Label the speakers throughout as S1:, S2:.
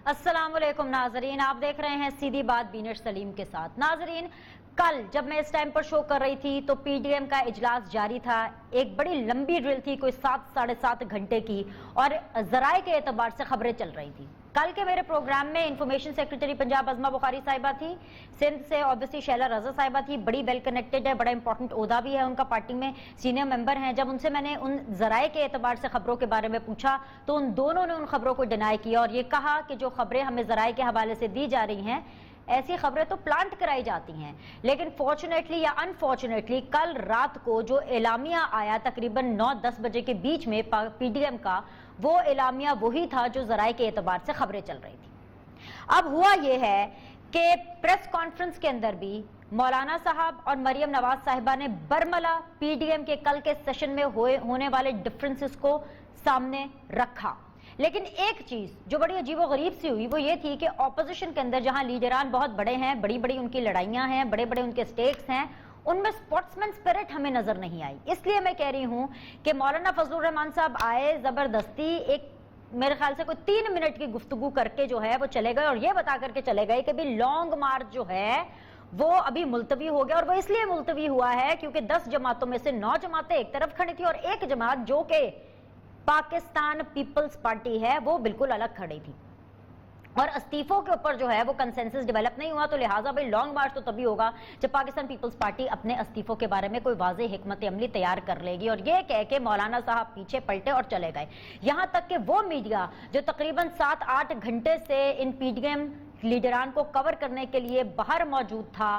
S1: अस्सलामुअलैकुम नाजरीन, आप देख रहे हैं सीधी बात बीनश सलीम के साथ। नाजरीन, कल जब मैं इस टाइम पर शो कर रही थी तो पीडीएम का इजलास जारी था। एक बड़ी लंबी ड्रिल थी, कोई 7-7.5 घंटे की, और जराए के एतबार से खबरें चल रही थी। कल के मेरे प्रोग्राम में इंफॉर्मेशन सेक्रेटरी पंजाब अजमा बुखारी साहिबा थी, सिंध से ऑब्वियसली शैला रजा साहिबा थी, बड़ी वेल कनेक्टेड है, बड़ा इंपॉर्टेंट ओहदा भी है उनका, पार्टी में सीनियर मेंबर हैं। जब उनसे मैंने उन जराए के एतबार से खबरों के बारे में पूछा तो उन दोनों ने उन खबरों को डिनाई किया और ये कहा कि जो खबरें हमें जराए के हवाले से दी जा रही हैं, ऐसी खबरें तो प्लांट कराई जाती हैं। लेकिन फॉर्चुनेटली या अनफॉर्चुनेटली कल रात को जो एलामिया आया तकरीबन 9-10 बजे के बीच में पीडीएम का, वो एलामिया वही था जो जराए के एतबार से खबरें चल रही थी। अब हुआ यह है कि प्रेस कॉन्फ्रेंस के अंदर भी मौलाना साहब और मरियम नवाज साहिबा ने बरमला पीडीएम के कल के सेशन में होने वाले डिफरेंसेस को सामने रखा। लेकिन एक चीज जो बड़ी अजीबोगरीब सी हुई वो ये थी कि ऑपोजिशन के अंदर जहां लीडरान बहुत बड़े हैं, बड़ी बड़ी उनकी लड़ाइयां हैं, बड़े बड़े उनके स्टेक्स हैं, उनमें स्पोर्ट्समैन स्पिरिट हमें नजर नहीं आई। इसलिए मैं कह रही हूं कि मौलाना फजलुर रहमान साहब आए, जबरदस्ती एक मेरे ख्याल से कोई 3 मिनट की गुफ्तगू करके जो है वो चले गए, और ये बता करके चले गए कि भाई लॉन्ग मार्च जो है वो अभी मुलतवी हो गया। और वो इसलिए मुलतवी हुआ है क्योंकि 10 जमातों में से 9 जमातें एक तरफ खड़ी थी और एक जमात जो कि पाकिस्तान पीपल्स पार्टी है वो बिल्कुल अलग खड़ी थी, और इस्तीफों के ऊपर जो है वो कंसेंसस डेवलप नहीं हुआ। तो लिहाजा भाई लॉन्ग मार्च तो तभी होगा जब पाकिस्तान पीपल्स पार्टी अपने इस्तीफों के बारे में कोई वाज़ेह हिकमत अमली तैयार कर लेगी। और ये कह के मौलाना साहब पीछे पलटे और चले गए। यहां तक कि वो मीडिया जो तकरीबन 7-8 घंटे से इन पीडीएम लीडरान को कवर करने के लिए बाहर मौजूद था,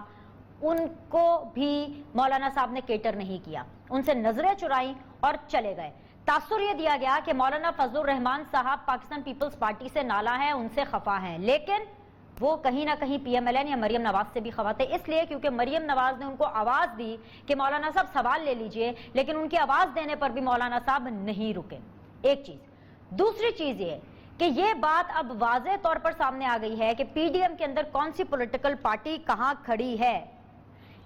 S1: उनको भी मौलाना साहब ने केटर नहीं किया, उनसे नजरें चुराई और चले गए। तासुर यह दिया गया कि मौलाना फजलुर रहमान साहब पाकिस्तान पीपल्स पार्टी से नाला है, उनसे खफा हैं, लेकिन वो कहीं ना कहीं पीएमएलएन या मरियम नवाज से भी खफा थे। इसलिए क्योंकि मरियम नवाज ने उनको आवाज दी कि मौलाना साहब सवाल ले लीजिए, लेकिन उनकी आवाज देने पर भी मौलाना साहब नहीं रुके। एक चीज। दूसरी चीज ये कि ये बात अब वाज़ेह तौर पर सामने आ गई है कि पीडीएम के अंदर कौन सी पॉलिटिकल पार्टी कहां खड़ी है।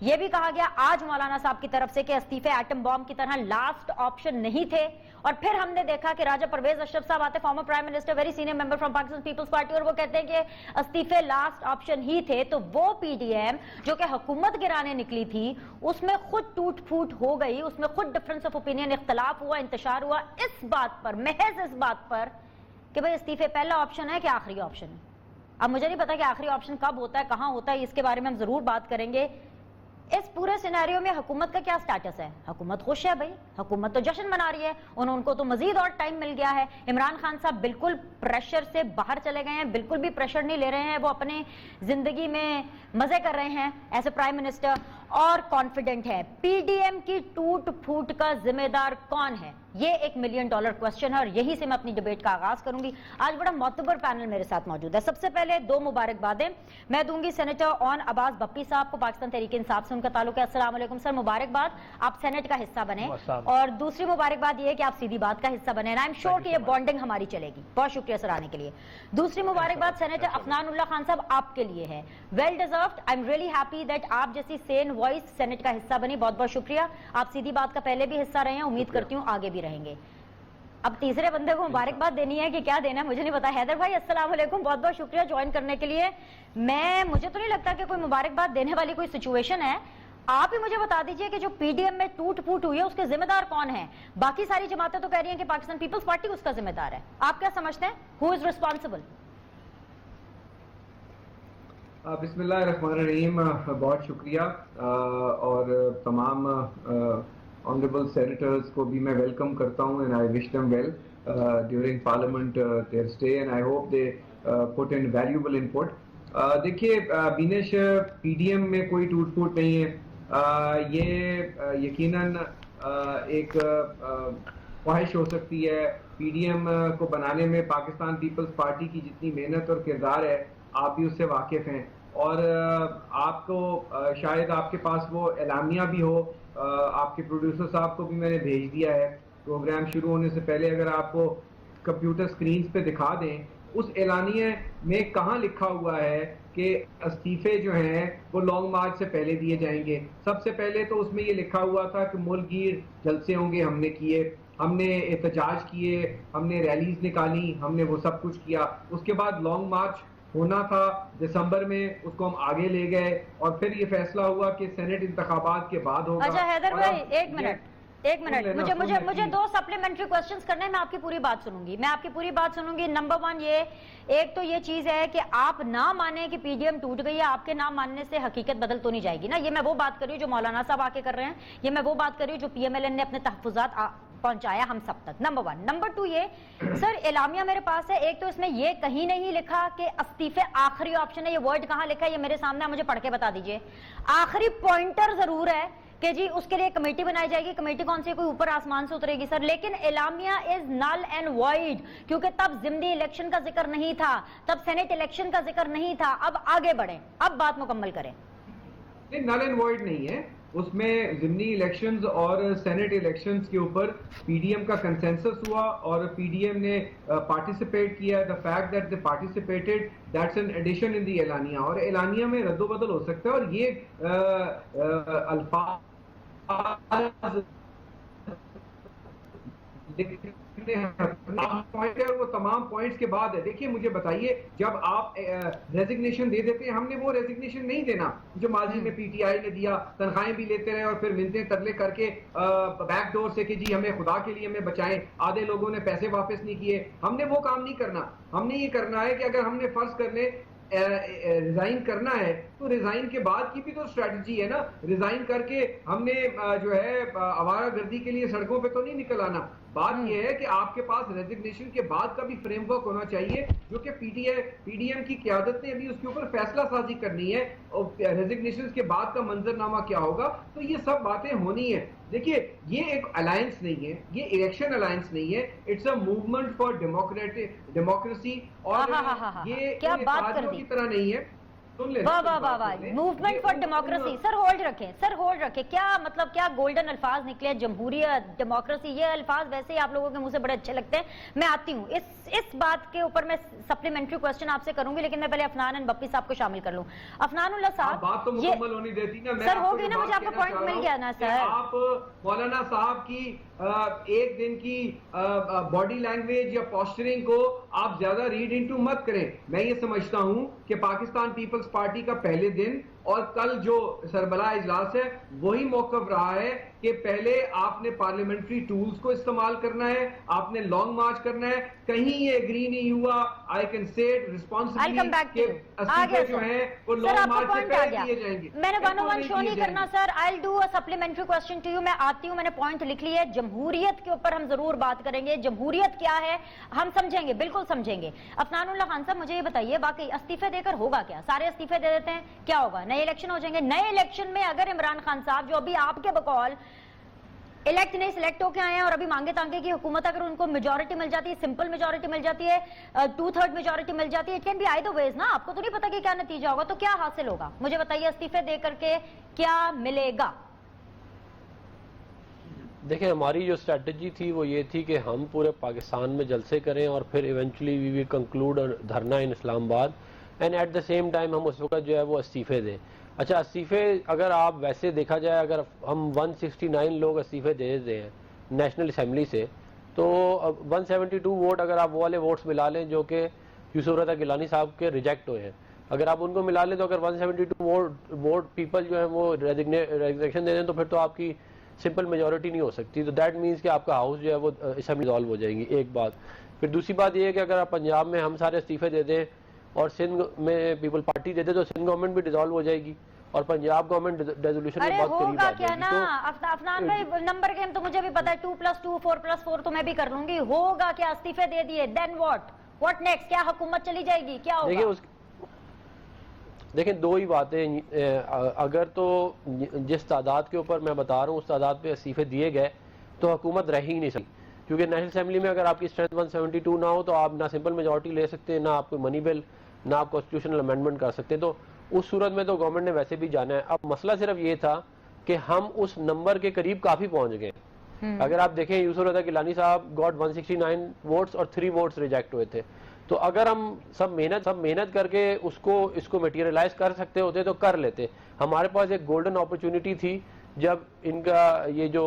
S1: यह भी कहा गया आज मौलाना साहब की तरफ से कि इस्तीफे एटम बॉम्ब की तरह लास्ट ऑप्शन नहीं थे, और फिर हमने देखा कि राजा परवेज अशरफ साहब आते, former prime minister, very senior member from Pakistan Peoples Party, और वो कहते हैं कि इस्तीफे लास्ट ऑप्शन ही थे। तो वो पीडीएम जो कि हुकूमत गिराने निकली थी उसमें खुद टूट फूट हो गई, उसमें खुद डिफरेंस ऑफ ओपिनियन, इख्तलाफ हुआ, इंतशार हुआ, इस बात पर, महज इस बात पर कि भाई इस्तीफे पहला ऑप्शन है कि आखिरी ऑप्शन है। अब मुझे नहीं पता कि आखिरी ऑप्शन कब होता है, कहां होता है, इसके बारे में हम जरूर बात करेंगे। इस पूरे सिनेरियो में हुकूमत का क्या स्टेटस है? हुकूमत खुश है भाई, हुकूमत तो जश्न मना रही है, उनको तो मजीद और टाइम मिल गया है। इमरान खान साहब बिल्कुल प्रेशर से बाहर चले गए हैं, बिल्कुल भी प्रेशर नहीं ले रहे हैं, वो अपने जिंदगी में मजे कर रहे हैं एज ए प्राइम मिनिस्टर, और कॉन्फिडेंट है। पीडीएम की टूट फूट का जिम्मेदार कौन है, ये $1 मिलियन क्वेश्चन है, और यही से मैं अपनी डिबेट का आगाज करूंगी। आज बड़ा मोतबर पैनल मेरे साथ मौजूद है। सबसे पहले 2 मुबारकबादें मैं दूंगी सेनेटर ऑन अब्बास बप्पी साहब को, पाकिस्तान तहरीक इंसाफ से उनका ताल्लुक है। अस्सलाम वालेकुम सर, मुबारकबाद, आप सेनेट का हिस्सा बने। और दूसरी मुबारकबाद ये है कि आप सीधी बात का हिस्सा बने। आई एम श्योर कि ये बॉन्डिंग हमारी चलेगी। बहुत शुक्रिया सर आने के लिए। दूसरी मुबारकबाद सेनेटर अफनानुल्लाह खान साहब आपके लिए है, well deserved. I am really happy that आप जैसी सेन वॉइस सेनेट का हिस्सा बनी, बहुत बहुत शुक्रिया। आप सीधी बात का पहले भी हिस्सा रहे हैं, उम्मीद करती हूँ आगे भी रहेंगे। अब तीसरे बंदे को मुबारकबाद देनी है कि क्या देना है मुझे नहीं पता। हैदर भाई अस्सलाम वालेकुम, बहुत बहुत शुक्रिया ज्वाइन करने के लिए। मुझे तो नहीं लगता कि कोई मुबारकबाद देने वाली कोई सिचुएशन है। आप ही मुझे बता दीजिए कि जो पीडीएम में टूट फूट हुई है उसके जिम्मेदार कौन है? बाकी सारी जमातें तो कह रही हैं कि पाकिस्तान पीपल्स पार्टी उसका जिम्मेदार है, आप क्या समझते हैं? Who is responsible?
S2: बिस्मिल्लाहिर्रहमानिर्रहीम, बहुत शुक्रिया, और तमाम ऑनरेबल सेनेटर्स को भी मैं वेलकम करता हूं, and I wish them well during parliament their stay, and I hope they put in valuable input. देखिए बीनेश, पीडीएम में कोई टूट फूट नहीं है। ये यकीनन एक ख्वाहिश हो सकती है। पीडीएम को बनाने में पाकिस्तान पीपल्स पार्टी की जितनी मेहनत और किरदार है आप भी उससे वाकिफ हैं, और आपको शायद आपके पास वो एलामिया भी हो। आपके प्रोड्यूसर साहब को भी मैंने भेज दिया है, प्रोग्राम शुरू होने से पहले अगर आपको कंप्यूटर स्क्रीन पे दिखा दें उस एलानिया में कहाँ लिखा हुआ है कि इस्तीफे जो हैं वो लॉन्ग मार्च से पहले दिए जाएंगे। सबसे पहले तो उसमें ये लिखा हुआ था कि मुल्कगीर जलसे होंगे, हमने किए। हमने एहतजाज किए, हमने रैलीज निकाली, हमने वो सब कुछ किया। उसके बाद लॉन्ग मार्च होना था दिसंबर में, उसको हम आगे ले गए और फिर ये फैसला हुआ कि सेनेट इंतखाबात के बाद होगा।
S1: अच्छा हैदर
S2: और
S1: भाई
S2: अब
S1: एक मिनट मुझे दो सप्लीमेंट्री क्वेश्चंस करने हैं, मैं आपकी पूरी बात सुनूंगी। नंबर वन, ये एक तो ये चीज है कि आप ना माने कि पीडीएम टूट गई है, आपके ना मानने से हकीकत बदल तो नहीं जाएगी ना। ये मैं वो बात कर रही हूँ जो मौलाना साहब आके कर रहे हैं, ये मैं वो बात कर रही हूँ जो पीएमएलएन ने अपने तहफुजात पहुंचाया हम सब तक। Number one. नंबर टू, ये सर एलामिया मेरे पास है, एक तो इसमें ये कहीं नहीं लिखा कि इस्तीफे आखिरी ऑप्शन है, ये वर्ड कहाँ लिखा है ये मेरे सामने, मुझे पढ़ के बता दीजिए। आखिरी पॉइंटर जरूर है कि जी उसके लिए कमेटी बनाई जाएगी, कमेटी कौन सी, कोई ऊपर आसमान से उतरेगी सर, लेकिन एलामिया इज नल एंड वॉइड, क्योंकि तब जिमनी इलेक्शन का जिक्र नहीं था, तब सेनेट इलेक्शन का जिक्र नहीं था। अब आगे बढ़े, अब बात मुकम्मल करें।
S2: नल एंड वॉइड नहीं है, उसमें जिमनी इलेक्शंस और सेनेट इलेक्शंस के ऊपर पीडीएम का कंसेंसस हुआ और पीडीएम ने पार्टिसिपेट किया। The fact that they participated, that's an addition in the एलानिया, और एलानिया में रद्दोबदल हो सकता है। और ये अल्फाज पॉइंट है, वो तमाम पॉइंट्स के बाद है। देखिए मुझे बताइए, जब आप रेजिग्नेशन दे देते हैं, हमने वो रेजिग्नेशन नहीं देना जो माजी में पीटीआई ने दिया, तनख्वाहें भी लेते रहे और फिर मिलते तरले करके बैक डोर से कि जी हमें खुदा के लिए हमें बचाएं, आधे लोगों ने पैसे वापस नहीं किए। हमने वो काम नहीं करना। हमने ये करना है कि अगर हमने फर्ज करने रिजाइन करना है तो रिजाइन के बाद की भी तो स्ट्रेटजी है ना। रिजाइन करके हमने जो है आवारागर्दी के लिए सड़कों पे तो नहीं निकल आना। बात यह है कि आपके पास रेजिग्नेशन के बाद का भी फ्रेमवर्क होना चाहिए, जो कि पीडीएम की क़यादत ने अभी उसके ऊपर फैसला साजी करनी है और रेजिग्नेशन के बाद का मंजरनामा क्या होगा। तो ये सब बातें होनी है। देखिए ये एक अलायंस नहीं है, ये इलेक्शन अलायंस नहीं है, it's a movement for democracy. और ये
S1: क्या बात कर दी
S2: की तरह नहीं है।
S1: वाह वाह वाह वाह, movement for democracy. Sir hold रखें, क्या मतलब, क्या गोल्डन अल्फाज निकले, जमहूरियत, डेमोक्रेसी, ये अल्फाज वैसे ही आप लोगों के मुंह से बड़े अच्छे लगते हैं। मैं आती हूँ इस बात के ऊपर, मैं सप्लीमेंट्री क्वेश्चन आपसे करूंगी, लेकिन मैं पहले अफनान एंड बप्पी साहब को शामिल कर लूं। अफनानुल्लाह साहब,
S2: बात तो मुकम्मल होनी देती ना।
S1: सर हो गई ना, मुझे आपका पॉइंट मिल गया ना सर।
S2: आप मौलाना साहब की एक दिन की बॉडी लैंग्वेज या पोस्चरिंग को आप ज्यादा रीड इनटू मत करें। मैं ये समझता हूं कि पाकिस्तान पीपल्स पार्टी का पहले दिन और कल जो सरबराह इजलास है वही मौकफ रहा है कि पहले आपने पार्लियामेंट्री टूल्स को इस्तेमाल करना है, आपने लॉन्ग मार्च करना है। कहीं ये एग्री नहीं हुआ, I can say it responsibly के जो है वो लॉन्ग मार्च से पहले दिए जाएंगे।
S1: मैंने 101 शो नहीं करना sir, I will do a supplementary question to you. मैं आती हूँ, मैंने पॉइंट लिख ली है। जमहूरियत के ऊपर हम जरूर बात करेंगे, जमहूरियत क्या है हम समझेंगे, बिल्कुल समझेंगे। अफनानुल्लाह खान साहब मुझे ये बताइए, वाकई इस्तीफे देकर होगा क्या? सारे इस्तीफे दे देते हैं, क्या होगा? नए इलेक्शन हो जाएंगे। नए इलेक्शन में अगर इमरान खान साहब, जो अभी आपके बकौल इलेक्ट नहीं सिलेक्ट होके आए हैं और अभी मांगे तांगे की हुकूमत, अगर उनको मेजॉरिटी मिल जाती है, सिंपल मेजॉरिटी मिल जाती है, 2/3 मेजॉरिटी मिल जाती है, it can be either ways ना। आपको तो नहीं पता कि क्या नतीजा होगा, तो क्या हासिल होगा मुझे बताइए, इस्तीफे दे करके क्या मिलेगा?
S3: देखिए हमारी जो स्ट्रेटजी थी वो ये थी कि हम पूरे पाकिस्तान में जलसे करें और फिर eventually we will conclude dharna in Islamabad, and at the same time हम उस वक्त जो है वो इस्तीफे दें। अच्छा, इस्तीफे अगर आप वैसे देखा जाए, अगर हम 169 लोग इस्तीफे दे देते हैं नेशनल असम्बली से, तो 172 वोट अगर आप वो वाले वोट्स मिला लें जो कि यूसुफ रज़ा गिलानी साहब के रिजेक्ट हुए हैं, अगर आप उनको मिला लें तो अगर 172 वोट पीपल जो है वो रेजिग्नेशन दे दें तो फिर तो आपकी सिंपल मेजॉरिटी नहीं हो सकती। तो दैट मीन्स कि आपका हाउस जो है वो असम्बली डिसॉल्व हो जाएगी, एक बात। फिर दूसरी बात ये है कि अगर आप पंजाब में हम सारे इस्तीफे दे दें और सिंध में पीपल पार्टी दे दे तो सिंध गवर्नमेंट भी डिसॉल्व हो जाएगी और पंजाब गवर्नमेंट रेजोल्यूशन में बहुत करीब आ
S1: क्या ना।
S3: जाएगी।
S1: अफनान भाई नंबर गेम तो मुझे भी पता है, 2+2 4+4 तो मैं भी कर लूंगी। होगा क्या? इस्तीफे दे दिए, देन व्हाट नेक्स्ट? क्या हुकूमत चली जाएगी, क्या होगा?
S3: देखिए दो ही बातें, अगर तो जिस तादाद के ऊपर मैं बता रहा हूँ उस तादाद पे इस्तीफे दिए गए तो हुकूमत रह ही नहीं सकती, क्योंकि नेशनल असेंबली में अगर आपकी स्ट्रेंथ 172 ना हो तो आप ना सिंपल मेजॉरिटी ले सकते हैं, ना आप कोई मनी बिल, ना आप कॉन्स्टिट्यूशनल अमेंडमेंट कर सकते हैं। तो उस सूरत में तो गवर्नमेंट ने वैसे भी जाना है। अब मसला सिर्फ ये था कि हम उस नंबर के करीब काफ़ी पहुँच गए। अगर आप देखें यूसुफ रज़ा गिलानी साहब गॉट 169 वोट्स और 3 वोट्स रिजेक्ट हुए थे। तो अगर हम सब मेहनत करके इसको मटेरियलाइज कर सकते होते तो कर लेते। हमारे पास एक गोल्डन अपॉर्चुनिटी थी जब इनका ये जो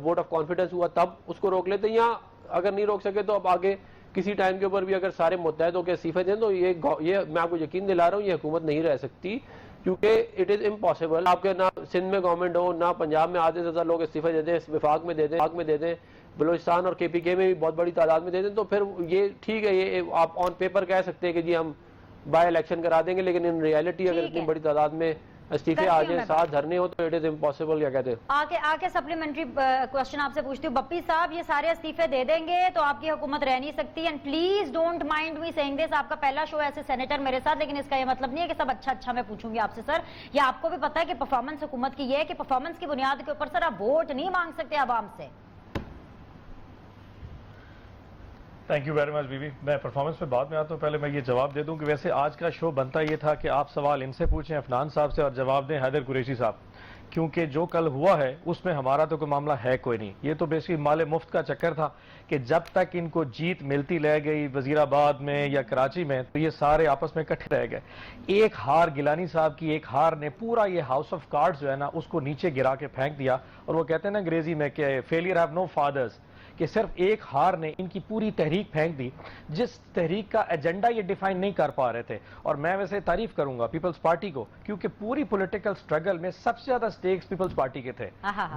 S3: वोट ऑफ कॉन्फिडेंस हुआ तब उसको रोक लेते, या अगर नहीं रोक सके तो अब आगे किसी टाइम के ऊपर भी अगर सारे मुद्दे होकर इस्तीफे दें तो ये मैं आपको यकीन दिला रहा हूँ ये हुकूमत नहीं रह सकती, क्योंकि इट इज इम्पॉसिबल। आपके ना सिंध में गवर्नमेंट हो ना पंजाब में आधे से ज्यादा लोग इस्तीफे दे दें, विफाक में दे दें, बलूचिस्तान और KPK में भी बहुत बड़ी तादाद में दे दें, तो फिर ये ठीक है, ये आप ऑन पेपर कह सकते हैं कि जी हम बाय इलेक्शन करा देंगे, लेकिन इन रियलिटी अगर इतनी बड़ी तादाद में इस्तीफे आ जाए, 7 धरने हो, तो इट इज इम्पॉसिबल। क्या कहते हैं
S1: आके सप्लीमेंट्री क्वेश्चन आपसे पूछती हूँ, बप्पी साहब ये सारे इस्तीफे दे देंगे तो आपकी हुकूमत रह नहीं सकती, and please don't mind me saying this, आपका पहला शो है एज ए सेनेटर मेरे साथ, लेकिन इसका ये मतलब नहीं है कि सब अच्छा मैं पूछूंगी आपसे सर। ये आपको भी पता है कि परफॉर्मेंस हुकूमत की ये है कि परफॉर्मेंस की बुनियाद के ऊपर सर आप वोट नहीं मांग सकते आवाम से।
S4: थैंक यू वेरी मच बीबी। मैं परफॉर्मेंस पे बाद में आता हूँ, पहले मैं ये जवाब दे दूं कि वैसे आज का शो बनता ये था कि आप सवाल इनसे पूछें, अफनान साहब से, और जवाब दें हैदर कुरैशी साहब, क्योंकि जो कल हुआ है उसमें हमारा तो कोई मामला है कोई नहीं। ये तो बेसिकली माले मुफ्त का चक्कर था कि जब तक इनको जीत मिलती रह गई वजीराबाद में या कराची में, तो ये सारे आपस में इकट्ठे रह गए। एक हार, गिलानी साहब की एक हार ने पूरा ये हाउस ऑफ कार्ड्स जो है ना उसको नीचे गिरा के फेंक दिया। और वो कहते हैं ना अंग्रेजी में कि फेलियर हैव नो फादर्स, कि सिर्फ एक हार ने इनकी पूरी तहरीक फेंक दी, जिस तहरीक का एजेंडा ये डिफाइन नहीं कर पा रहे थे। और मैं वैसे तारीफ करूंगा पीपल्स पार्टी को, क्योंकि पूरी पॉलिटिकल स्ट्रगल में सबसे ज्यादा स्टेक्स पीपल्स पार्टी के थे।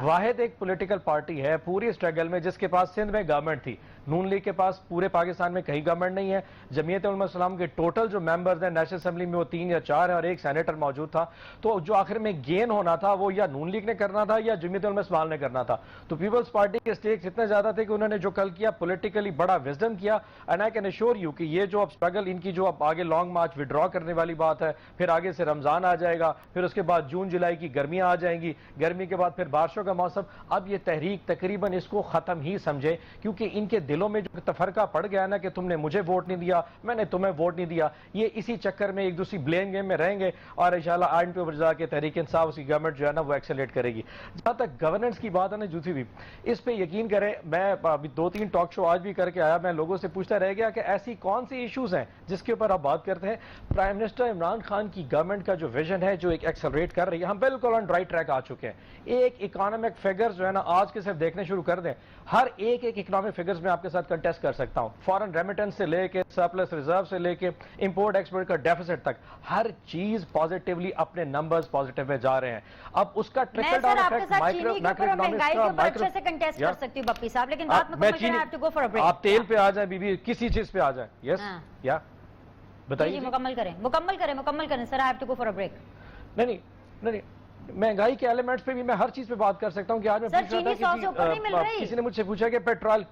S4: वाहिद एक पॉलिटिकल पार्टी है पूरी स्ट्रगल में जिसके पास सिंध में गवर्नमेंट थी, नून लीग के पास पूरे पाकिस्तान में कहीं गवर्नमेंट नहीं है। जमीयत उलमा इस्लाम के टोटल जो मेंबर्स हैं नेशनल असेंबली में वो 3 या 4 है और एक सेनेटर मौजूद था। तो जो आखिर में गेन होना था वो या नून लीग ने करना था या जमीयत उलमा इस्लाम ने करना था। तो पीपल्स पार्टी के स्टेक्स इतने ज्यादा थे कि उन्होंने जो कल किया पॉलिटिकली बड़ा विजडम किया। And I can assure you कि ये जो अब स्ट्रगल इनकी जो अब आगे लॉन्ग मार्च विड्रॉ करने वाली बात है, फिर आगे से रमजान आ जाएगा, फिर उसके बाद जून जुलाई की गर्मियां आ जाएंगी, गर्मी के बाद फिर बारिशों का मौसम। अब ये तहरीक तकरीबन इसको खत्म ही समझे, क्योंकि इनके दिलों में जो तफरका पड़ गया ना कि तुमने मुझे वोट नहीं दिया, मैंने तुम्हें वोट नहीं दिया, ये इसी चक्कर में एक दूसरी ब्लेम गेम में रहेंगे। और इंशाल्लाह आइन पे जाकर के तहरीक इंसाफ उसकी गवर्नमेंट जो है ना वो एक्सेलेरेट करेगी। जहां तक गवर्नेंस की बात है ना जूथी भी, इस पे यकीन करें, मैं अभी 2-3 टॉक शो आज भी करके आया, मैं लोगों से पूछता रह गया कि ऐसी कौन सी इश्यूज हैं जिसके ऊपर आप बात करते हैं। प्राइम मिनिस्टर इमरान खान की गवर्नमेंट का जो विजन है, जो एक एक्सेलरेट कर रही है, हम बिल्कुल ऑन राइट ट्रैक आ चुके हैं। एक इकोनॉमिक फिगर्स जो है ना आज के सिर्फ देखने शुरू कर दें, हर एक इकोनॉमिक फिगर्स में आपके साथ कंटेस्ट कर सकता हूं, फॉरेन रेमिटेंस से लेके सरप्लस रिजर्व से लेके इंपोर्ट एक्सपोर्ट का डेफिसिट तक, हर चीज पॉजिटिवली अपने नंबर्स पॉजिटिव में जा रहे हैं। अब उसका ट्रिकल डाउन इफेक्ट माइक्रो
S1: अच्छे से कंटेस्ट कर सकती हूं बप्पी साहब, लेकिन बात में I have to go for a break.
S4: आप तेल पे आ जाए बीबी, किसी चीज पे आ जाए, यस या बताइए।
S1: मुकम्मल करें sir, I have to go for a break.
S4: नहीं, महंगाई के एलिमेंट्स पे भी मैं हर चीज पे बात कर सकता हूँ कि आज मैं पूछ रहा था कि किसी ने मुझसे पूछा कि पेट्रोल,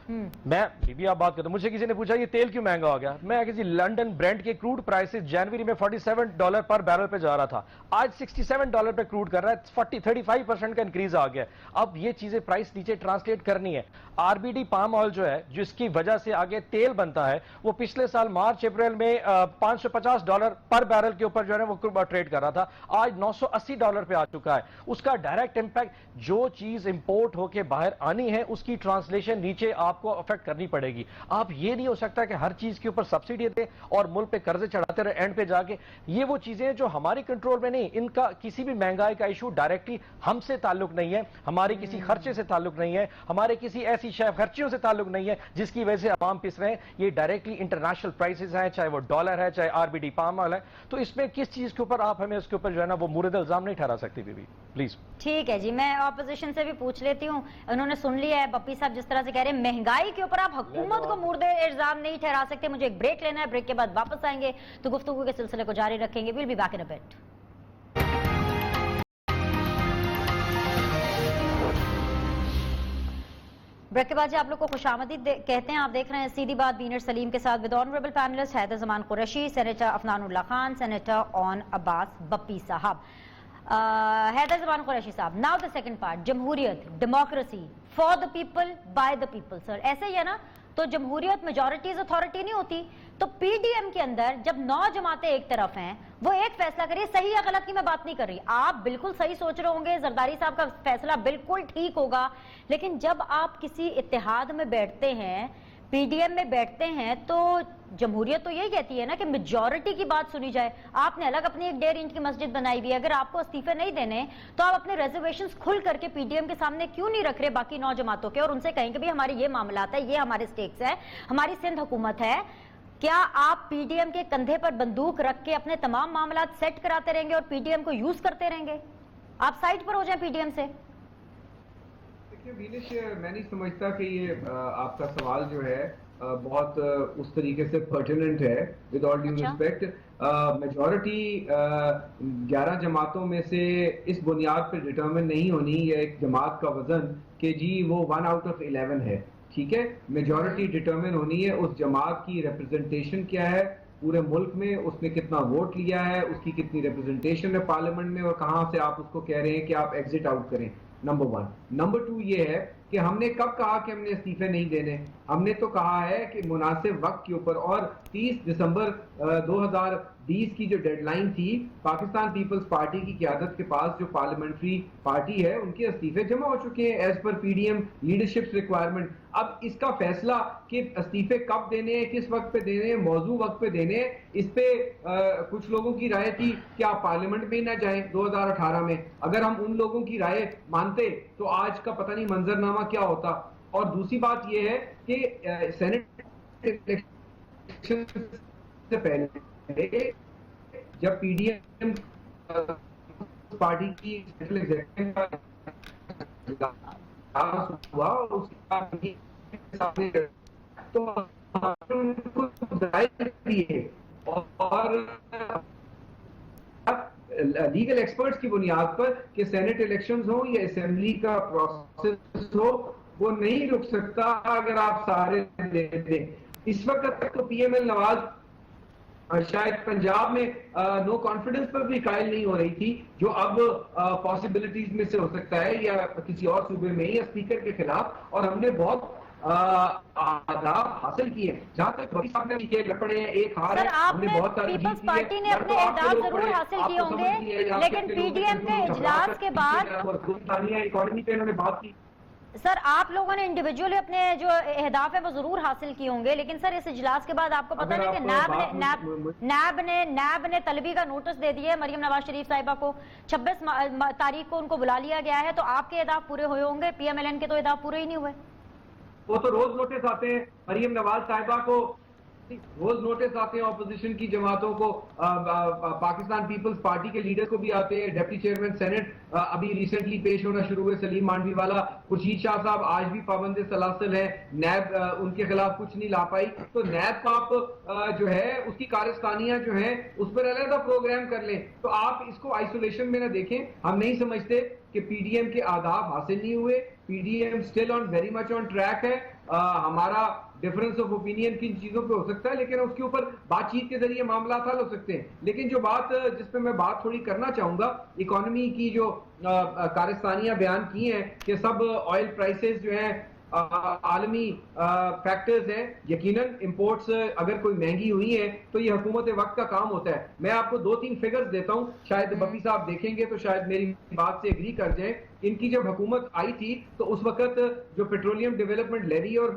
S4: मैं भी आप बात करता हूं, मुझे किसी ने पूछा ये तेल क्यों महंगा हो गया, मैं किसी लंदन ब्रेंट के क्रूड प्राइसेस जनवरी में $47 पर बैरल पे जा रहा था, आज $67 पे क्रूड कर रहा है, 35% का इंक्रीज आ गया। अब ये चीजें प्राइस नीचे ट्रांसलेट करनी है। आरबीडी पाम ऑयल जो है जिसकी वजह से आगे तेल बनता है, वो पिछले साल मार्च अप्रैल में $550 पर बैरल के ऊपर जो है वो ट्रेड कर रहा था, आज $980 पे आ चुका है। उसका डायरेक्ट इंपैक्ट, जो चीज इंपोर्ट होकर बाहर आनी है उसकी ट्रांसलेशन नीचे आपको अफेक्ट करनी पड़ेगी। आप ये नहीं हो सकता कि हर चीज के ऊपर सब्सिडी दे और मुल्क पे कर्जे चढ़ाते रहे एंड पे जाके। ये वो चीजें जो हमारी कंट्रोल में नहीं, इनका किसी भी महंगाई का इशू डायरेक्टली हमसे ताल्लुक नहीं है, हमारी किसी खर्चे से ताल्लुक नहीं है, हमारे किसी ऐसी खर्चियों से ताल्लुक नहीं है जिसकी वजह से आवाम पिस रहे हैं। ये डायरेक्टली इंटरनेशनल प्राइसेस हैं, चाहे वो डॉलर है चाहे आरबीडी पाम ऑयल है। तो इसमें किस चीज के ऊपर आप हमें उसके ऊपर जो है ना वो मुर्द इल्जाम नहीं ठहरा सकती बीबी, प्लीज।
S1: ठीक है जी, मैं ऑपोजिशन से भी पूछ लेती हूँ, उन्होंने सुन लिया है। बप्पी साहब जिस तरह से कह रहे हैं महंगाई के ऊपर आप हुकूमत को मुर्दे इल्जाम नहीं ठहरा सकते। मुझे एक ब्रेक लेना है, ब्रेक के बाद वापस आएंगे तो गुफ्तगू के सिलसिले को जारी रखेंगे। Will be back in a bit. Break के बाद जी आप लोग को खुशामदीद कहते हैं। आप देख रहे हैं सीधी बात बीनर सलीम के साथ with honourable panellist Haider Zaman Qureshi, senator Afnanullah Khan, senator Aun Abbas Buppi साहब। हैदर जमान कुरैशी साहब, नाउ द सेकंड पार्ट, जमहूरियत, democracy, for the people by the people. Sir ऐसे ही है ना, तो जमहूरियत मेजॉरिटीज अथॉरिटी नहीं होती। तो पीडीएम के अंदर जब 9 जमातें एक तरफ हैं, वो एक फैसला करिए, सही या गलत की मैं बात नहीं कर रही, आप बिल्कुल सही सोच रहे होंगे, जरदारी साहब का फैसला बिल्कुल ठीक होगा, लेकिन जब आप किसी इत्तेहाद में बैठते हैं, पीडीएम में बैठते हैं तो जमहूरियत तो यही कहती है ना कि मेजॉरिटी की बात सुनी जाए। आपने अलग अपनी एक 1.5 इंच की मस्जिद बनाई हुई है, अगर आपको इस्तीफे नहीं देने तो आप अपने रिजर्वेशंस खुल करके पीडीएम के सामने क्यों नहीं रख रहे बाकी 9 जमातों के, और उनसे कहेंगे भी हमारे ये मामलात है, ये हमारे स्टेक्स है, हमारी सिंध हुकूमत है। क्या आप पीडीएम के कंधे पर बंदूक रख के अपने तमाम मामलात सेट कराते रहेंगे और पीडीएम को यूज करते रहेंगे? आप साइड पर हो जाए पीडीएम से।
S2: देखिए विनिश, मैं नहीं समझता कि ये आपका सवाल जो है बहुत उस तरीके से पर्टिनेंट है। With all due respect, majority 11 जमातों में से इस बुनियाद पर डिटर्मिन नहीं होनी है एक जमात का वजन कि जी वो 1 आउट ऑफ 11 है, ठीक है। मेजॉरिटी डिटर्मिन होनी है उस जमात की रिप्रेजेंटेशन क्या है पूरे मुल्क में, उसने कितना वोट लिया है, उसकी कितनी रिप्रेजेंटेशन है पार्लियामेंट में, और कहां से आप उसको कह रहे हैं कि आप एग्जिट आउट करें। नंबर 1। नंबर 2 ये है कि हमने कब कहा कि हमने इस्तीफे नहीं देने? हमने तो कहा है कि मुनासिब वक्त के ऊपर, और 30 दिसंबर 2020 की जो डेडलाइन थी, पाकिस्तान पीपल्स पार्टी की क़यादत के पास जो पार्लियामेंट्री पार्टी है उनके इस्तीफे जमा हो चुके हैं as per PDM leadership requirement. अब इसका फैसला कि इस्तीफे कब देने हैं, किस वक्त पे देने हैं, मौजू वक्त पे देने हैं, इस पे कुछ लोगों की राय थी कि आप पार्लियामेंट में ही ना जाएं 2018 में। अगर हम उन लोगों की राय मानते तो आज का पता नहीं मंजरनामा क्या होता। और दूसरी बात यह है कि सेनेट इलेक्शन से पहले जब पीडीएम पार्टी की सेंट्रल एग्जीक्यूटिव हुआ उसके तो और लीगल एक्सपर्ट्स की बुनियाद पर कि सेनेट इलेक्शंस हो या असेंबली का प्रोसेस हो, वो नहीं रुक सकता अगर आप सारे दे दें। इस वक्त तक तो पीएमएल नवाज शायद पंजाब में नो कॉन्फिडेंस पर भी कायल नहीं हो रही थी, जो अब पॉसिबिलिटीज में से हो सकता है, या किसी और सूबे में या स्पीकर के खिलाफ। और हमने बहुत आदाब हासिल किए। जहां तक भट्टी साहब ने लपड़े हैं, एक हार
S1: सर,
S2: है,
S1: आपने
S2: हमने बहुत सारी
S1: पीपल्स
S2: जीत
S1: पार्टी ने अपने अहदाफ जरूर हासिल किए होंगे, लेकिन पीडीएम के इजलास के बाद
S2: इकोनॉमी पे इन्होंने बात की।
S1: सर, आप लोगों ने इंडिविजुअली अपने जो अहदाफ है वो जरूर हासिल किए होंगे, लेकिन सर इस इजलास के बाद आपको पता है कि नैब ने तलबी का नोटिस दे दिया मरियम नवाज शरीफ साहिबा को। 26 तारीख को उनको बुला लिया गया है। तो आपके अहदाफ पूरे हुए होंगे, पीएमएलएन के तो अहदाफ पूरे ही नहीं हुए।
S2: वो तो रोज नोटिस आते हैं मरियम नवाज साहिबा को, रोज नोटिस आते हैं ऑपोजिशन की जमातों को, पाकिस्तान पीपल्स पार्टी के लीडर को भी आते हैं, डिप्टी चेयरमैन सेनेट अभी रिसेंटली पेश होना शुरू हुए सलीम मांडवी वाला, खुर्शीद शाह साहब आज भी पाबंद सलासल है, नैब उनके खिलाफ कुछ नहीं ला पाई। तो नैब का आप जो है उसकी कारस्तानियां जो है उस पर अलग प्रोग्राम कर लें। तो आप इसको आइसोलेशन में ना देखें। हम नहीं समझते कि पीडीएम के आदाब हासिल नहीं हुए। PDM still on very much on track है। हमारा डिफरेंस ऑफ ओपिनियन किन चीजों पे हो सकता है, लेकिन उसके ऊपर बातचीत के जरिए मामला हल हो सकते हैं। लेकिन जो बात जिस पे मैं बात थोड़ी करना चाहूंगा, इकोनॉमी की जो कारस्तानियां बयान की हैं कि सब ऑयल प्राइसेस जो हैं आलमी फैक्टर्स हैं, यकीनन इंपोर्ट्स अगर कोई महंगी हुई है तो ये हुकूमत वक्त का काम होता है। मैं आपको 2-3 फिगर्स देता हूं, शायद बफी साहब देखेंगे तो शायद मेरी बात से एग्री कर जाएं। इनकी जब हुकूमत आई थी तो उस वक्त जो पेट्रोलियम डेवलपमेंट लेवी और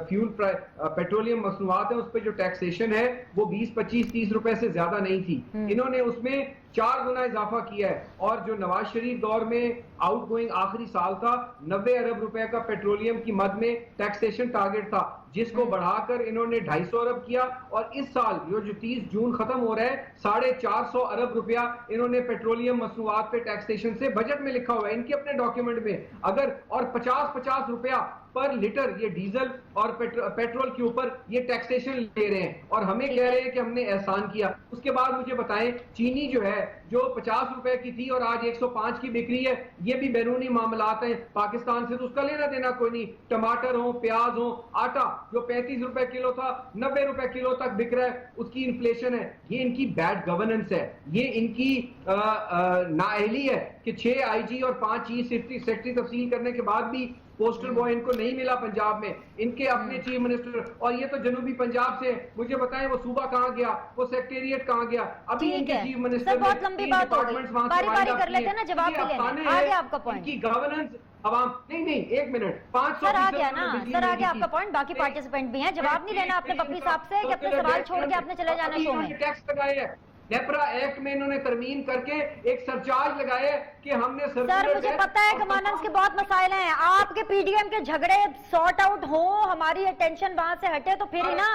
S2: फ्यूल पेट्रोलियम मसनूआत है उस पर जो टैक्सेशन है वो 20, 25, 30 रुपए से ज्यादा नहीं थी। इन्होंने उसमें 4 गुना इजाफा किया है। और जो नवाज शरीफ दौर में आउट गोइंग आखिरी साल था, 90 अरब रुपए का पेट्रोलियम की मद में टैक्सेशन टारगेट था, जिसको बढ़ाकर इन्होंने 250 अरब किया। और इस साल जो 30 जून खत्म हो रहा है, 450 अरब रुपया इन्होंने पेट्रोलियम मसनूआत पे टैक्सेशन से बजट में लिखा हुआ है इनके अपने डॉक्यूमेंट में। अगर और 50-50 रुपया पर लीटर ये डीजल और पेट्रोल के ऊपर ये टैक्सेशन ले रहे हैं, और हमें कह रहे हैं कि हमने एहसान किया। उसके बाद मुझे बताएं, चीनी जो है जो 50 रुपए की थी और आज 105 की बिक रही है, ये भी बैरूनी मामलात हैं पाकिस्तान से, तो उसका लेना देना कोई नहीं। टमाटर हो, प्याज हो, आटा जो 35 रुपए किलो था 90 रुपए किलो तक बिक रहा है, उसकी इन्फ्लेशन है। ये इनकी बैड गवर्नेंस है, ये इनकी नाअहली है कि 6 आईजी और 5 चीफ सेक्रेटरी तफसील करने के बाद भी पोस्टल बॉय इनको नहीं मिला पंजाब में, इनके अपने चीफ मिनिस्टर। और ये तो जनूबी पंजाब से, मुझे बताएं वो सूबा कहां गया, वो सेक्रेटेरिएट कहां गया? अभी इनके चीफ मिनिस्टर
S1: बहुत लंबी बात हो गई, बारी बारी कर लेते हैं ना, जवाब भी लेना। आगे आपका पॉइंट।
S2: इनकी गवर्नेंस अवाम नहीं 1 मिनट 500
S1: सर आ गया ना, सर आ गया आपका पॉइंट। बाकी
S2: नहीं,
S1: पार्टिसिपेंट भी हैं, जवाब नहीं लेना आपने बप्पी साहब से कि अपने सवाल छोड़ के आपने चले जाना शो में।
S2: टैक्स लगाए है, नेपरा एक्ट में इन्होंने तरमीम करके एक सरचार्ज लगाए कि हमने
S1: सर मुझे पता है गवर्नेंस के बहुत मसाइल हैं, आपके पीडीएम के झगड़े सॉर्ट आउट हो, हमारी अटेंशन वहां से हटे तो फिर ही ना।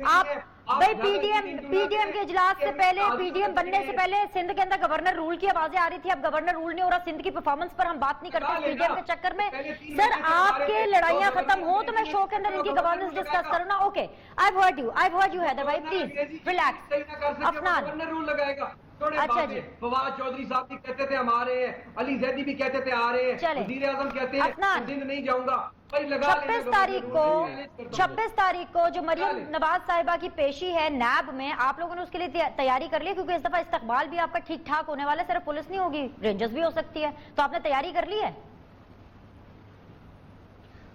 S1: आप भाई पीडीएम के इजलास से पहले, पीडीएम बनने से पहले सिंध के अंदर गवर्नर रूल की आवाजें आ रही थी। अब गवर्नर रूल नहीं हो रहा, सिंध की परफॉर्मेंस पर हम बात नहीं करते पीडीएम के चक्कर में। सर आपके लड़ाइयां खत्म हो तो मैं शो के अंदर इनकी गवर्नेंस डिस्कस करूँ ना। Okay I heard you Haider भाई, please relax. Afnan
S2: governor rule लगाएगा।
S1: अच्छा जी।
S2: फवाद चौधरी साहब भी कहते थे हम आ रहे हैं, अली जैदी भी कहते थे आ रहे हैं,
S1: चले।
S2: वजीर आजम कहते हैं
S1: अफनान।
S2: सिंध नहीं जाऊंगा।
S1: 26 तारीख को जो मरियम नवाज साहिबा की पेशी है नैब में, आप लोगों ने उसके लिए तैयारी कर ली? क्योंकि इस दफा इस्तकबाल भी आपका ठीक ठाक होने वाला है, सिर्फ पुलिस नहीं होगी, रेंजर्स भी हो सकती है, तो आपने तैयारी कर ली है?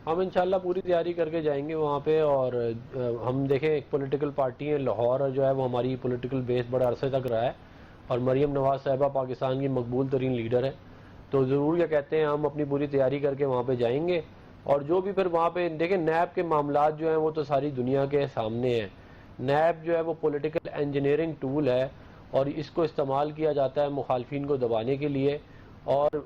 S3: हम इंशाल्लाह पूरी तैयारी करके जाएंगे वहाँ पे। और हम देखें एक पॉलिटिकल पार्टी है लाहौर जो है वो हमारी पॉलिटिकल बेस बड़े अरसे तक रहा है, और मरियम नवाज साहिबा पाकिस्तान की मकबूल तरीन लीडर है, तो ज़रूर क्या कहते हैं हम अपनी पूरी तैयारी करके वहाँ पे जाएंगे। और जो भी फिर वहाँ पे देखें नैब के मामलात जो हैं वो तो सारी दुनिया के सामने हैं। नैब जो है वो पॉलिटिकल इंजीनियरिंग टूल है और इसको इस्तेमाल किया जाता है मुखालफिन को दबाने के लिए। और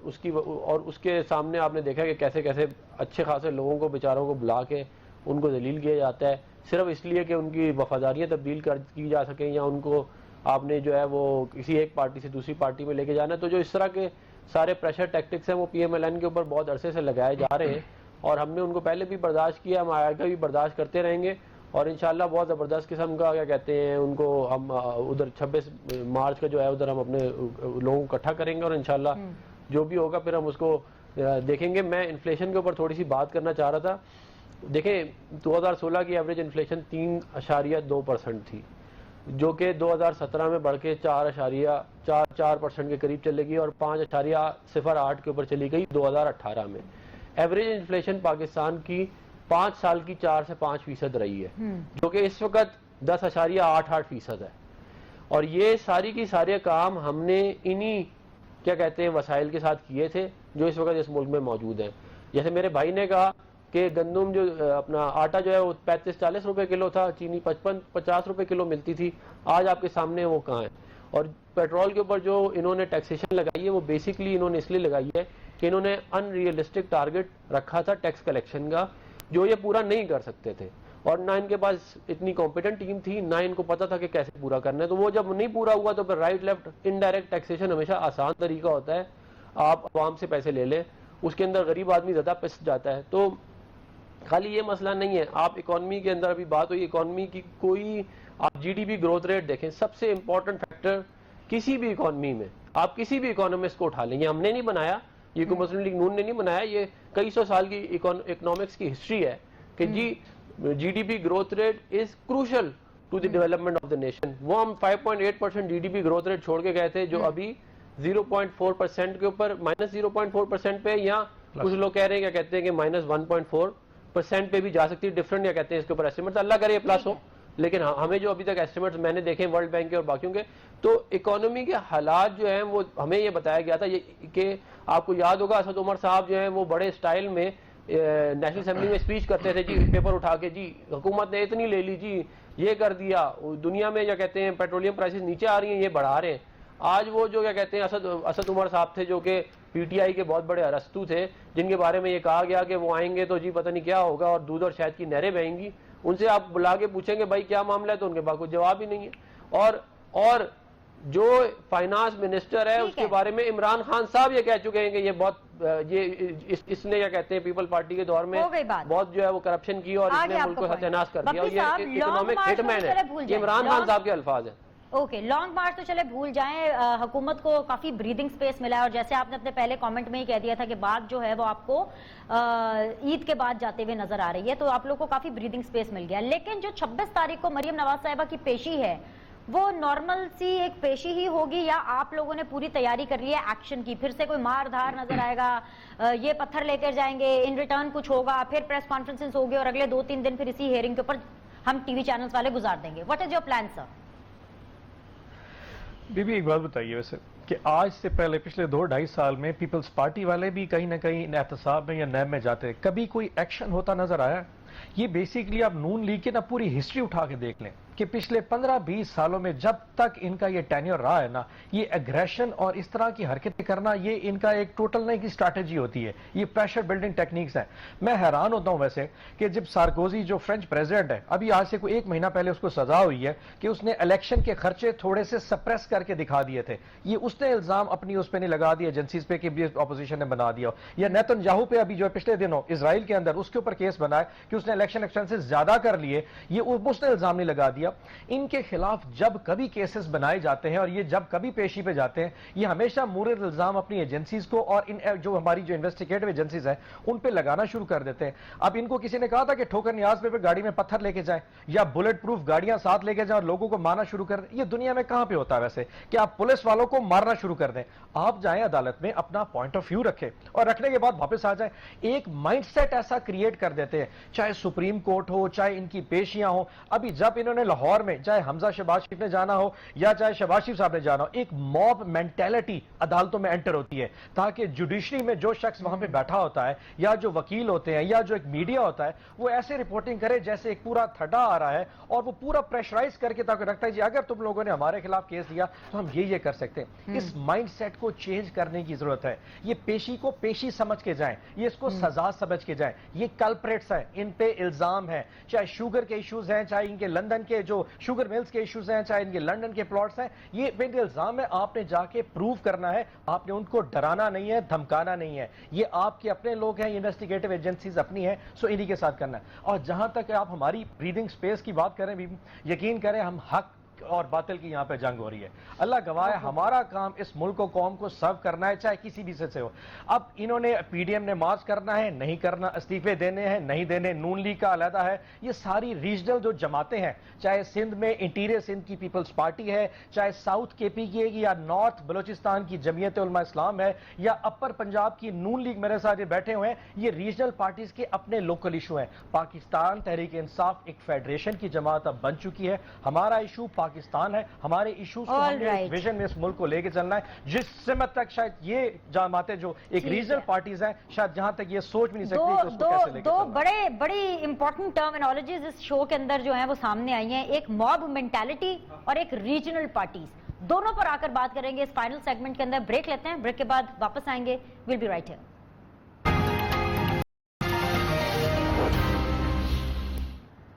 S3: उसके सामने आपने देखा कि कैसे कैसे अच्छे खासे लोगों को बेचारों को बुला के उनको दलील किया जाता है, सिर्फ इसलिए कि उनकी वफादारियाँ तब्दील की जा सकें या उनको आपने जो है वो किसी एक पार्टी से दूसरी पार्टी में लेके जाना है। तो जो इस तरह के सारे प्रेशर टैक्टिक्स हैं वो PMLN के ऊपर बहुत अरसे से लगाए जा रहे हैं, और हमने उनको पहले भी बर्दाश्त किया, हम आगे भी बर्दाश्त करते रहेंगे। और इंशाल्लाह बहुत ज़बरदस्त किस्म का क्या कहते हैं उनको हम उधर 26 मार्च का जो है उधर हम अपने लोगों को इकट्ठा करेंगे, और इंशाल्लाह जो भी होगा फिर हम उसको देखेंगे। मैं इन्फ्लेशन के ऊपर थोड़ी सी बात करना चाह रहा था। देखें 2016 की एवरेज इन्फ्लेशन 3.2% थी, जो कि 2017 में बढ़ के 4.4% के करीब चलेगी और 5.08 के ऊपर चली गई 2018 में। एवरेज इन्फ्लेशन पाकिस्तान की 5 साल की 4 से 5% रही है, जो कि इस वक्त 10.88% है। और ये सारी की सारे काम हमने इन्हीं क्या कहते हैं वसाइल के साथ किए थे जो इस वक्त इस मुल्क में मौजूद हैं। जैसे मेरे भाई ने कहा कि गंदम जो अपना आटा जो है वो 35-40 रुपए किलो था, चीनी 55-50 रुपए किलो मिलती थी, आज आपके सामने वो कहाँ है। और पेट्रोल के ऊपर जो इन्होंने टैक्सेशन लगाई है वो बेसिकली इन्होंने इसलिए लगाई है कि इन्होंने अनरियलिस्टिक टारगेट रखा था टैक्स कलेक्शन का, जो ये पूरा नहीं कर सकते थे, और ना इनके पास इतनी कॉम्पिटेंट टीम थी, ना इनको पता था कि कैसे पूरा करना है। तो वो जब नहीं पूरा हुआ तो फिर राइट लेफ्ट इनडायरेक्ट टैक्सेशन हमेशा आसान तरीका होता है, आप आवाम से पैसे ले लें, उसके अंदर गरीब आदमी ज़्यादा पिस जाता है। तो खाली ये मसला नहीं है, आप इकोनॉमी के अंदर अभी बात हुई इकोनॉमी की, कोई आप GDP ग्रोथ रेट देखें, सबसे इंपॉर्टेंट फैक्टर किसी भी इकोनॉमी में, आप किसी भी इकोनॉमिस्ट को उठा लेंगे, हमने नहीं बनाया ये, कोई मुस्लिम लीग नून ने नहीं बनाया, ये कई सौ साल की इकोनॉमिक्स की हिस्ट्री है कि जी GDP growth rate is crucial to the development of the nation. वो हम 5.8% GDP ग्रोथ रेट छोड़ के गए थे, जो अभी 0.4% के ऊपर -0.4% पे, या कुछ लोग कह रहे हैं क्या कहते हैं कि -1.4% पे भी जा सकती है, डिफरेंट क्या कहते हैं इसके ऊपर एस्टिमेट, अल्लाह करे प्लस हो। लेकिन हमें जो अभी तक एस्टिमेट्स मैंने देखे वर्ल्ड बैंक के और बाकियों के, तो इकोनॉमी के हालात जो हैं वो हमें ये बताया गया था कि आपको याद होगा असद उमर साहब जो हैं वो बड़े स्टाइल में नेशनल असेंबली में स्पीच करते थे, जी पेपर उठा के, जी हुकूमत ने इतनी ले ली, जी ये कर दिया, दुनिया में क्या कहते हैं पेट्रोलियम प्राइसेस नीचे आ रही हैं, ये बढ़ा रहे हैं। आज वो जो क्या कहते हैं असद उमर साहब थे, जो कि PTI के बहुत बड़े अरस्तू थे, जिनके बारे में ये कहा गया कि वो आएंगे तो जी पता नहीं क्या होगा और दूध और शहद की नहरें बहेंगी, उनसे आप बुला के पूछेंगे भाई क्या मामला है, तो उनके पास कोई जवाब ही नहीं है। और जो फाइनेंस मिनिस्टर है उसके बारे में इमरान खान साहब ये कह चुके हैं कि ये बहुत इसने क्या कहते हैं पीपल पार्टी के दौर में बहुत जो है वो करप्शन की और इसने मुल्क को सत्यानाश कर दिया, और ये इकोनॉमिक हिटमैन है, ये इमरान खान साहब के अल्फाज है।
S1: ओके, लॉन्ग मार्च तो चले भूल जाएं, हुकूमत को काफी ब्रीदिंग स्पेस मिला है, और जैसे आपने अपने पहले कमेंट में ही कह दिया था कि बात जो है वो आपको ईद के बाद जाते हुए नजर आ रही है, तो आप लोग को काफी ब्रीदिंग स्पेस मिल गया। लेकिन जो 26 तारीख को मरियम नवाज साहिबा की पेशी है वो नॉर्मल सी एक पेशी ही होगी, या आप लोगों ने पूरी तैयारी कर ली है एक्शन की? फिर से कोई मार धार नजर आएगा, ये पत्थर लेकर जाएंगे, इन रिटर्न कुछ होगा, फिर प्रेस कॉन्फ्रेंसेस होगी और अगले 2-3 दिन फिर इसी हियरिंग के ऊपर हम TV चैनल्स वाले गुजार देंगे? What is your plan sir?
S4: बीबी एक बात बताइए वैसे कि आज से पहले पिछले 2-2.5 साल में पीपल्स पार्टी वाले भी कहीं ना कहीं एहतसाब में या नैब में जाते, कभी कोई एक्शन होता नजर आया? ये बेसिकली आप नून लीग की ना पूरी हिस्ट्री उठा के देख लें कि पिछले 15-20 सालों में जब तक इनका ये टेन्योर रहा है ना, ये एग्रेशन और इस तरह की हरकतें करना, ये इनका एक टोटल नहीं की स्ट्रैटेजी होती है, ये प्रेशर बिल्डिंग टेक्निक्स हैं। मैं हैरान होता हूं वैसे कि जब सार्कोजी जो फ्रेंच प्रेसिडेंट है, अभी आज से कोई 1 महीना पहले उसको सजा हुई है कि उसने इलेक्शन के खर्चे थोड़े से सप्रेस करके दिखा दिए थे, ये उसने इल्जाम अपनी उस पर नहीं लगा दिया एजेंसीज पे कि अपोजिशन ने बना दिया। या नेतन्याहू पे अभी जो है पिछले दिनों इसराइल के अंदर उसके ऊपर केस बना है कि उसने इलेक्शन एक्सपेंसेस ज्यादा कर लिए, ये उसने इल्जाम नहीं लगा दिया। इनके खिलाफ जब कभी केसेस बनाए जाते हैं और ये जब कभी पेशी पे जाते हैं, ये हमेशा मुरद इल्जाम अपनी एजेंसीज को और इन जो हमारी जो इन्वेस्टिगेटिव एजेंसीज हैं उन पे लगाना शुरू कर देते हैं। अब इनको किसी ने कहा था कि ठोकर न्याज पे गाड़ी में पत्थर लेके जाएं या बुलेट प्रूफ गाड़ियां साथ लेके जाएं और लोगों को मारना शुरू कर दें। ये दुनिया में कहां पे होता है वैसे कि आप पुलिस वालों को मारना शुरू कर दें? आप जाएं अदालत में, अपना पॉइंट ऑफ व्यू रखें और रखने के बाद वापस आ जाएं। एक माइंडसेट ऐसा क्रिएट कर देते हैं, चाहे सुप्रीम कोर्ट हो, चाहे इनकी पेशियां हो। अभी जब इन्होंने लाहौर में चाहे हमजा शहबाज शरीफ ने जाना हो या चाहे शहबाज शरीफ साहब ने जाना हो, एक मॉब मेंटेलिटी अदालतों में एंटर होती है ताकि जुडिशरी में जो शख्स वहां पे बैठा होता है या जो वकील होते हैं या जो एक मीडिया होता है वो ऐसे रिपोर्टिंग करे जैसे एक पूरा थड्डा आ रहा है और वो पूरा प्रेशराइज करके ताकि रखता है जी अगर तुम लोगों ने हमारे खिलाफ केस दिया तो हम ये कर सकते हैं। इस माइंडसेट को चेंज करने की जरूरत है। ये पेशी को पेशी समझ के जाएं, ये इसको सजा समझ के जाएं। ये कल्प्रेट्स हैं, इन पे इल्जाम है, चाहे शुगर के इश्यूज हैं, चाहे इनके लंदन के जो शुगर मिल्स के इश्यूज हैं, चाहे इनके लंदन के प्लॉट्स हैं, ये पे इल्जाम है। आपने जाके प्रूव करना है, आपने उनको डराना नहीं है, धमकाना नहीं है। ये आपके अपने लोग हैं, इन्वेस्टिगेटिव एजेंसीज अपनी हैं, सो इन्हीं के साथ करना है। और जहां तक आप हमारी ब्रीदिंग स्पेस की बात करें, यकीन करें हम हक और बातिल की यहां पे जंग हो रही है। अल्लाह गवाह है, हमारा काम इस मुल्क को कौम को सर्व करना है, चाहे किसी भी से हो। अब इन्होंने पीडीएम ने मार्च करना है, नहीं करना, इस्तीफे देने हैं, नहीं देने, नून लीग का अलहदा है। ये सारी रीजनल जो जमातें हैं, चाहे सिंध में इंटीरियर सिंध की पीपल्स पार्टी है, चाहे साउथ केपी की या नॉर्थ बलोचिस्तान की जमीयत उलमा इस्लाम है, या अपर पंजाब की नून लीग मेरे साथ बैठे हुए हैं, ये रीजनल पार्टीज के अपने लोकल इशू हैं। पाकिस्तान तहरीक इंसाफ एक फेडरेशन की जमात अब बन चुकी है। हमारा इशू पाकिस्तान है, हमारे इश्यूज को हमने विजन में इस मुल्क को लेके चलना है। जिस सिमत तक शायद ये जमातें जो एक रीजनल पार्टीज हैं, शायद जहां तक ये सोच भी नहीं सकती कि उसको कैसे लेके चलना है।
S1: बड़ी इंपॉर्टेंट टर्मिनोलॉजीज इस शो के अंदर जो है वो सामने आई हैं, एक मॉब मेंटालिटी और एक रीजनल पार्टीज, दोनों पर आकर बात करेंगे इस फाइनल सेगमेंट के अंदर। ब्रेक लेते हैं, ब्रेक के बाद वापस आएंगे। Will be right here.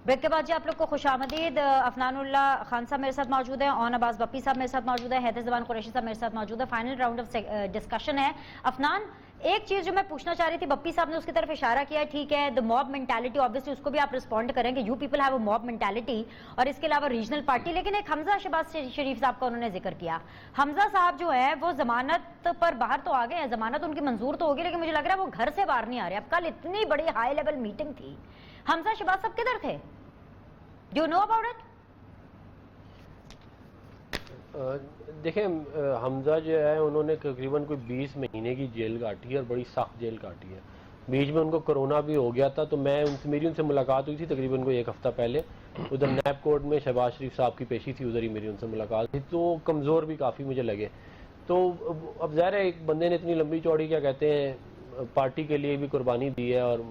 S1: Break के बाद जी आप लोग को खुशामदीद। अफनानुल्लाह खान साहब मेरे साथ मौजूद हैं, ऑन अब्बास बप्पी साहब मेरे साथ मौजूद है, हैदर ज़बान कुरैशी साहब मेरे साथ मौजूद है। फाइनल राउंड ऑफ डिस्कशन है। अफनान, एक चीज जो मैं पूछना चाह रही थी, बप्पी साहब ने उसकी तरफ इशारा किया, ठीक है, द मॉब मेंटालिटी, ऑब्वियसली उसको भी आप रिस्पॉन्ड करेंगे, you people have a mob mentality, और इसके अलावा रीजनल पार्टी। लेकिन एक हमजा शहबाज शरीफ साहब का उन्होंने जिक्र किया। हमजा साहब जो है वो जमानत पर बाहर तो आ गए हैं, जमानत उनकी मंजूर तो होगी, लेकिन मुझे लग रहा है वो घर से बाहर नहीं आ रहे। अब कल इतनी बड़ी हाई लेवल मीटिंग थी, हमजा शहबाज साहब किधर थे? Do you know about it?
S3: देखें, हमजा जो है उन्होंने तकरीबन कोई 20 महीने की जेल काटी है और बड़ी सख्त जेल काटी है। बीच में उनको कोरोना भी हो गया था, तो मेरी उनसे मुलाकात हुई थी तकरीबन कोई 1 हफ्ता पहले। उधर नैब कोर्ट में शहबाज शरीफ साहब की पेशी थी, उधर ही मेरी उनसे मुलाकात थी। तो कमज़ोर भी काफ़ी मुझे लगे। तो अब ज़ाहिर है एक बंदे ने इतनी लंबी चौड़ी, क्या कहते हैं, पार्टी के लिए भी कुर्बानी दी है और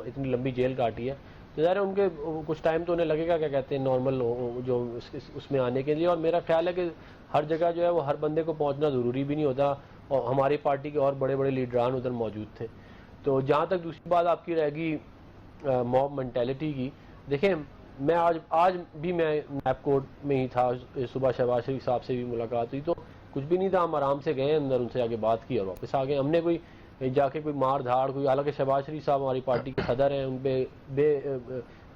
S3: इतनी लंबी जेल काटी है, तो ज़ाहिर है उनके कुछ टाइम तो उन्हें लगेगा, क्या कहते हैं, नॉर्मल जो उसमें आने के लिए। और मेरा ख्याल है कि हर जगह जो है वो हर बंदे को पहुंचना ज़रूरी भी नहीं होता, और हमारी पार्टी के और बड़े बड़े लीडरान उधर मौजूद थे। तो जहाँ तक दूसरी बात आपकी रहेगी मॉब मेंटालिटी की, देखें, मैं आज भी मैं नैब कोर्ट में ही था, सुबह शहबाज शरीफ साहब से भी मुलाकात हुई, तो कुछ भी नहीं था, हम आराम से गए अंदर, उनसे आगे बात की और वापस आ गए। हमने कोई जाके कोई मार धाड़ कोई, हालांकि शहबाज शरीफ साहब हमारी पार्टी के सदर हैं, उन पे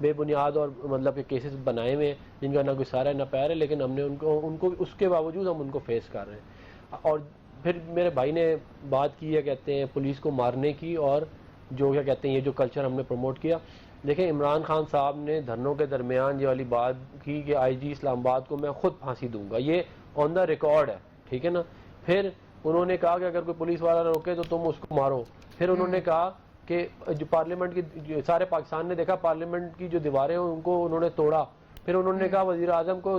S3: बेबुनियाद और मतलब के केसेस बनाए हुए हैं जिनका ना कोई सारा है ना पैर है, लेकिन हमने उनको उसके बावजूद हम उनको फेस कर रहे हैं। और फिर मेरे भाई ने बात की है, कहते हैं, पुलिस को मारने की, और जो क्या कहते हैं ये जो कल्चर हमने प्रमोट किया। देखें, इमरान खान साहब ने धरनों के दरमियान ये वाली बात की कि IG इस्लामाबाद को मैं खुद फांसी दूंगा, ये ऑन द रिकॉर्ड है, ठीक है ना। फिर उन्होंने कहा कि अगर कोई पुलिस वाला रोके तो तुम उसको मारो। फिर उन्होंने कहा कि जो पार्लियामेंट की, सारे पाकिस्तान ने देखा पार्लियामेंट की जो दीवारें हैं उनको उन्होंने तोड़ा। फिर उन्होंने कहा वजीर आजम को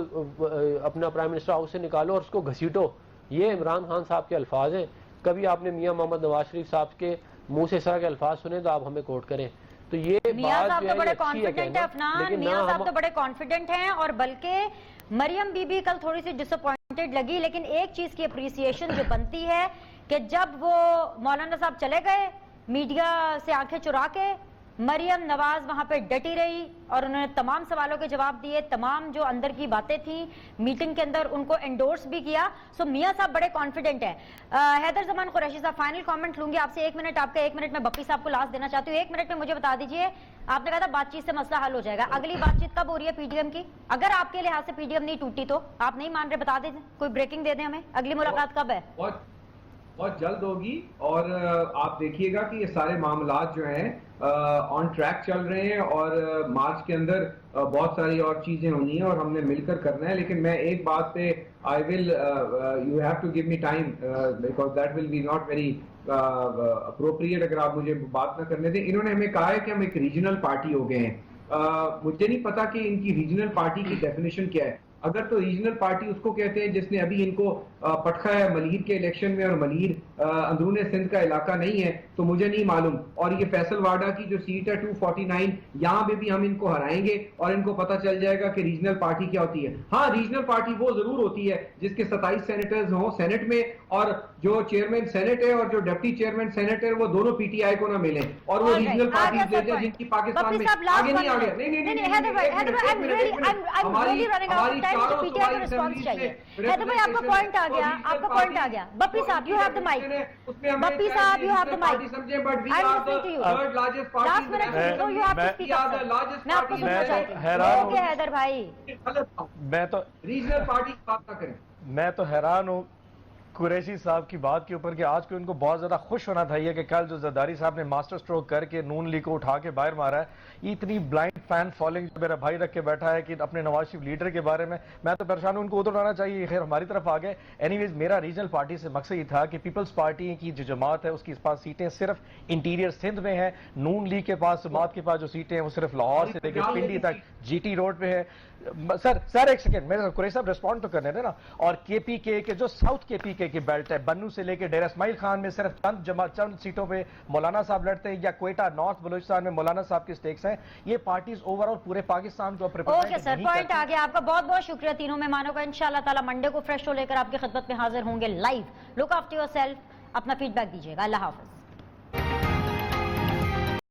S3: अपना प्राइम मिनिस्टर हाउस से निकालो और उसको घसीटो, ये इमरान खान साहब के अल्फाज हैं। कभी आपने मियां मोहम्मद नवाज शरीफ साहब के मुंह से इस तरह के अल्फाज सुने तो आप हमें कोट करें। तो ये
S1: मियां
S3: बात
S1: साहब
S3: जो
S1: तो
S3: है
S1: बड़े
S3: ये अच्छी है
S1: कॉन्फिडेंट है
S3: कहना,
S1: अफनान,
S3: लेकिन
S1: मियां
S3: ना
S1: साहब
S3: हम
S1: तो बड़े कॉन्फिडेंट हैं। और बल्कि मरियम बीबी कल थोड़ी सी डिसअपॉइंटेड लगी, लेकिन एक चीज की अप्रिसिएशन जो बनती है कि जब वो मौलाना साहब चले गए मीडिया से आंखें चुरा के, मरियम नवाज वहां पे डटी रही और उन्होंने तमाम सवालों के जवाब दिए, तमाम जो अंदर की बातें थी मीटिंग के अंदर उनको एंडोर्स भी किया। सो मियां साहब बड़े कॉन्फिडेंट है। हैदर जमान कुरैशी साहब, फाइनल कमेंट लूंगी आपसे, 1 मिनट आपका, 1 मिनट में बप्पी साहब को लास्ट देना चाहती हूँ। 1 मिनट में मुझे बता दीजिए, आपने कहा था बातचीत से मसला हल हो जाएगा, अगली बातचीत कब हो रही है पीडीएम की? अगर आपके लिहाज से पीडीएम नहीं टूटी तो आप नहीं मान रहे, बता दें, कोई ब्रेकिंग दे दें हमें, अगली मुलाकात कब है?
S2: बहुत जल्द होगी। और आप देखिएगा कि ये सारे मामलात जो हैं ऑन ट्रैक चल रहे हैं और मार्च के अंदर बहुत सारी और चीजें होनी है और हमने मिलकर करना है। लेकिन मैं एक बात पे I will, you have to give me time because that will be not very appropriate अगर आप मुझे बात ना करने दें। इन्होंने हमें कहा है कि हम एक रीजनल पार्टी हो गए हैं। मुझे नहीं पता कि इनकी रीजनल पार्टी की डेफिनेशन क्या है। अगर तो रीजनल पार्टी उसको कहते हैं जिसने अभी इनको पटखा है मलीर के इलेक्शन में, और मलीर अंदरूने सिंध का इलाका नहीं है, तो मुझे नहीं मालूम। और ये फैसल वाडा की जो सीट है 249, यहाँ पे भी हम इनको हराएंगे और इनको पता चल जाएगा कि रीजनल पार्टी क्या होती है। हाँ, रीजनल पार्टी वो जरूर होती है जिसके 27 सेनेटर्स हों सेनेट में, और जो चेयरमैन सेनेट है और जो डिप्टी चेयरमैन सेनेट है वो दोनों पीटीआई को ना मिले, और वो रीजनल पार्टी देते हैं जिनकी पाकिस्तान में आगे नहीं आ गया।
S1: हैदर भाई आपका पॉइंट आ गया, आपका पॉइंट आ गया। बप्पी साहब you have the mic, Buppi साहब you have the mic, I am listening to you, last minute no you have to speak up, मैं आपको सुनना चाहती हूं। ओके हैदर भाई,
S4: मैं तो
S2: रीजनल पार्टी की बात ना करें।
S4: मैं तो हैरान हूँ कुरैशी साहब की बात के ऊपर कि आज को इनको बहुत ज्यादा खुश होना चाहिए कि कल जो जरदारी साहब ने मास्टर स्ट्रोक करके नून लीग को उठा के बाहर मारा है। इतनी ब्लाइंड फैन फॉलोइंग मेरा भाई रख के बैठा है कि अपने नवाज शरीफ लीडर के बारे में, मैं तो परेशान हूं, उनको उधर आना चाहिए। खैर हमारी तरफ आ गए। एनीवेज, मेरा रीजनल पार्टी से मकसद ये था कि पीपल्स पार्टी की जो जमात है उसके पास सीटें सिर्फ इंटीरियर सिंध में है। नून लीग के पास, जमात के पास जो सीटें हैं वो सिर्फ लाहौर से लेकर पिंडी तक जीटी रोड पे है। सर एक सेकंड, मेरे कुरैशी साहब रिस्पॉन्ड तो करने देना। और केपीके के जो साउथ केपीके की बेल्ट है, बन्नू से लेकर डेरा इस्माइल खान में सिर्फ चंद सीटों पे मौलाना साहब लड़ते हैं, या क्वेटा नॉर्थ बलूचिस्तान में मौलाना साहब के स्टेक्स हैं। ये पार्टीज ओवरऑल पूरे पाकिस्तान को
S1: ओके सर, पॉइंट आ गया आपका। बहुत बहुत शुक्रिया तीनों मेहमानों का। इंशाल्लाह ताला मंडे को फ्रेश शो लेकर आपकी खिदमत में हाजिर होंगे लाइव। लुक आफ्टर योरसेल्फ, अपना फीडबैक दीजिएगा। अल्लाह हाफिज।